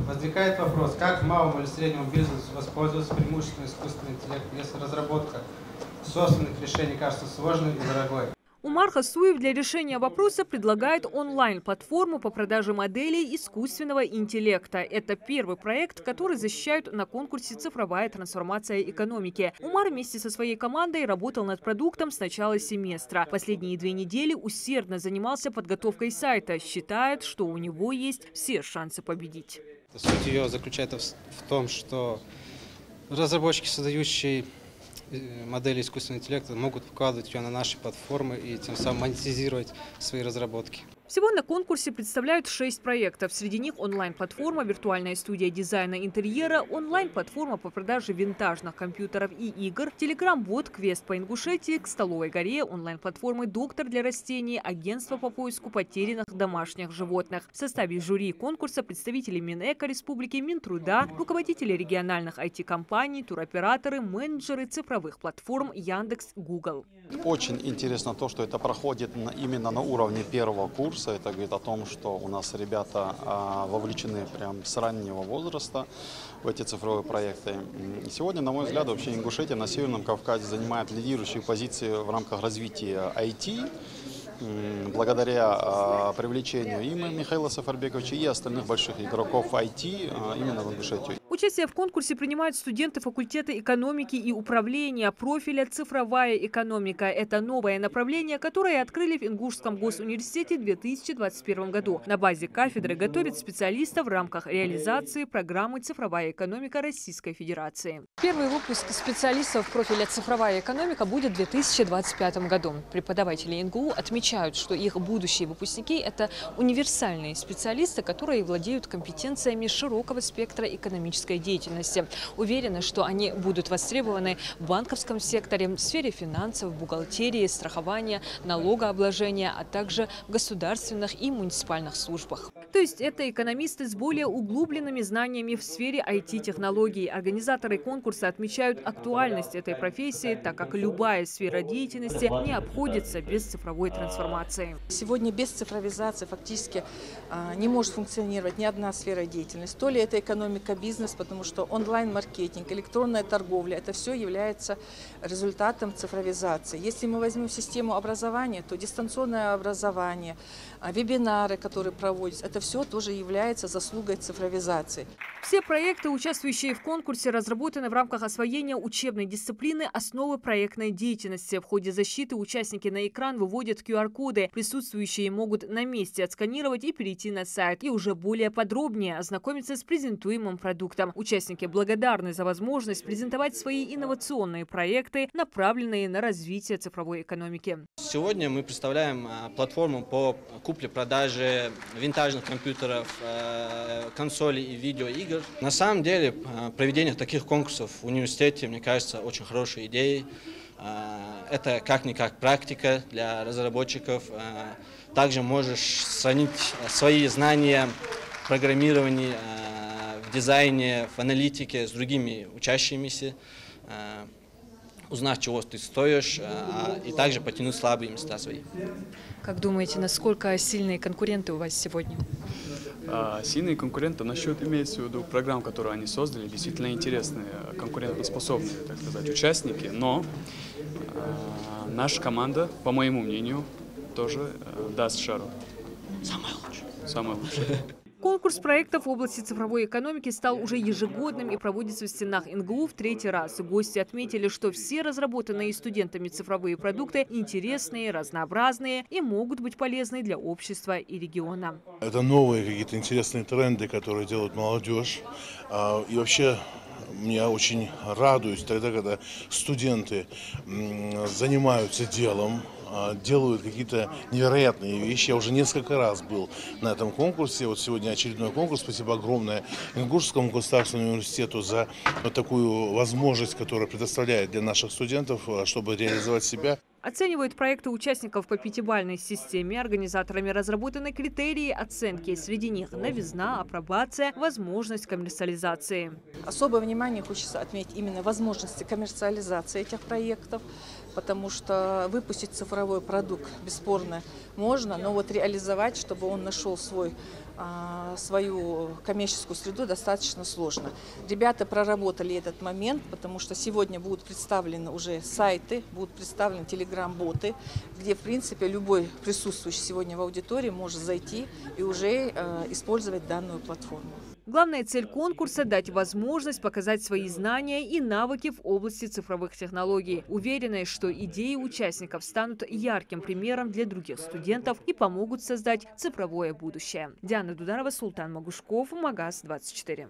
Возникает вопрос, как малому или среднему бизнесу воспользоваться преимуществом искусственного интеллекта, если разработка собственных решений кажется сложной и дорогой. Умар Хасуев для решения вопроса предлагает онлайн-платформу по продаже моделей искусственного интеллекта. Это первый проект, который защищают на конкурсе «Цифровая трансформация экономики». Умар вместе со своей командой работал над продуктом с начала семестра. Последние 2 недели усердно занимался подготовкой сайта. Считает, что у него есть все шансы победить. Суть ее заключается в том, что разработчики, создающие модели искусственного интеллекта, могут вкладывать ее на наши платформы и тем самым монетизировать свои разработки. Всего на конкурсе представляют 6 проектов. Среди них онлайн-платформа, виртуальная студия дизайна интерьера, онлайн-платформа по продаже винтажных компьютеров и игр, телеграм-бот, квест по Ингушетии, к Столовой горе, онлайн-платформы «Доктор для растений», агентство по поиску потерянных домашних животных. В составе жюри конкурса представители Минэко Республики, Минтруда, руководители региональных IT-компаний, туроператоры, менеджеры цифровых платформ Яндекс, Google. Очень интересно то, что это проходит именно на уровне первого курса. Это говорит о том, что у нас ребята вовлечены прям с раннего возраста в эти цифровые проекты. И сегодня, на мой взгляд, вообще Ингушетия на Северном Кавказе занимает лидирующие позиции в рамках развития IT. Благодаря привлечению и Михаила Сафарбековича, и остальных больших игроков IT именно в Ингушетию. Участие в конкурсе принимают студенты факультета экономики и управления профиля «Цифровая экономика». Это новое направление, которое открыли в Ингушском госуниверситете в 2021 году. На базе кафедры готовят специалистов в рамках реализации программы «Цифровая экономика» Российской Федерации. Первый выпуск специалистов профиля «Цифровая экономика» будет в 2025 году. Преподаватели НГУ отмечают, что их будущие выпускники – это универсальные специалисты, которые владеют компетенциями широкого спектра экономической деятельности. Уверены, что они будут востребованы в банковском секторе, в сфере финансов, бухгалтерии, страхования, налогообложения, а также в государственных и муниципальных службах. То есть это экономисты с более углубленными знаниями в сфере IT-технологий. Организаторы конкурса отмечают актуальность этой профессии, так как любая сфера деятельности не обходится без цифровой трансформации. Сегодня без цифровизации фактически не может функционировать ни одна сфера деятельности. То ли это экономика, бизнес, потому что онлайн-маркетинг, электронная торговля – это все является результатом цифровизации. Если мы возьмем систему образования, то дистанционное образование, вебинары, которые проводятся, это все тоже является заслугой цифровизации. Все проекты, участвующие в конкурсе, разработаны в рамках освоения учебной дисциплины «Основы проектной деятельности». В ходе защиты участники на экран выводят QR-коды. Присутствующие могут на месте отсканировать и перейти на сайт. И уже более подробнее ознакомиться с презентуемым продуктом. Участники благодарны за возможность презентовать свои инновационные проекты, направленные на развитие цифровой экономики. Сегодня мы представляем платформу по купле-продаже винтажных компьютеров, консолей и видеоигр. На самом деле проведение таких конкурсов в университете, мне кажется, очень хорошей идеей. Это как-никак практика для разработчиков. Также можешь сравнить свои знания в программировании, в дизайне, в аналитике с другими учащимися, узнать, чего ты стоишь, и также потянуть слабые места свои. Как думаете, насколько сильные конкуренты у вас сегодня? Сильные конкуренты насчет, имеется в виду, программ, которые они создали, действительно интересные, конкурентоспособные, так сказать, участники, но наша команда, по моему мнению, тоже даст шару. Самое лучшее. Самое лучшее. Конкурс проектов в области цифровой экономики стал уже ежегодным и проводится в стенах НГУ в 3-й раз. Гости отметили, что все разработанные студентами цифровые продукты интересные, разнообразные и могут быть полезны для общества и региона. Это новые какие-то интересные тренды, которые делают молодежь. И вообще меня очень радует тогда, когда студенты занимаются делом, делают какие-то невероятные вещи. Я уже несколько раз был на этом конкурсе. Вот сегодня очередной конкурс. Спасибо огромное Ингушскому государственному университету за вот такую возможность, которую предоставляет для наших студентов, чтобы реализовать себя. Оценивают проекты участников по 5-бальной системе. Организаторами разработаны критерии оценки. Среди них новизна, апробация, возможность коммерциализации. Особое внимание хочется отметить именно возможности коммерциализации этих проектов, потому что выпустить цифровой продукт бесспорно можно, но вот реализовать, чтобы он нашел свой свою коммерческую среду достаточно сложно. Ребята проработали этот момент, потому что сегодня будут представлены уже сайты, будут представлены телеграм-боты, где, в принципе, любой присутствующий сегодня в аудитории может зайти и уже использовать данную платформу. Главная цель конкурса – дать возможность показать свои знания и навыки в области цифровых технологий. Уверены, что идеи участников станут ярким примером для других студентов и помогут создать цифровое будущее. Диана Дударова, Султан Магушков, Магаз 24.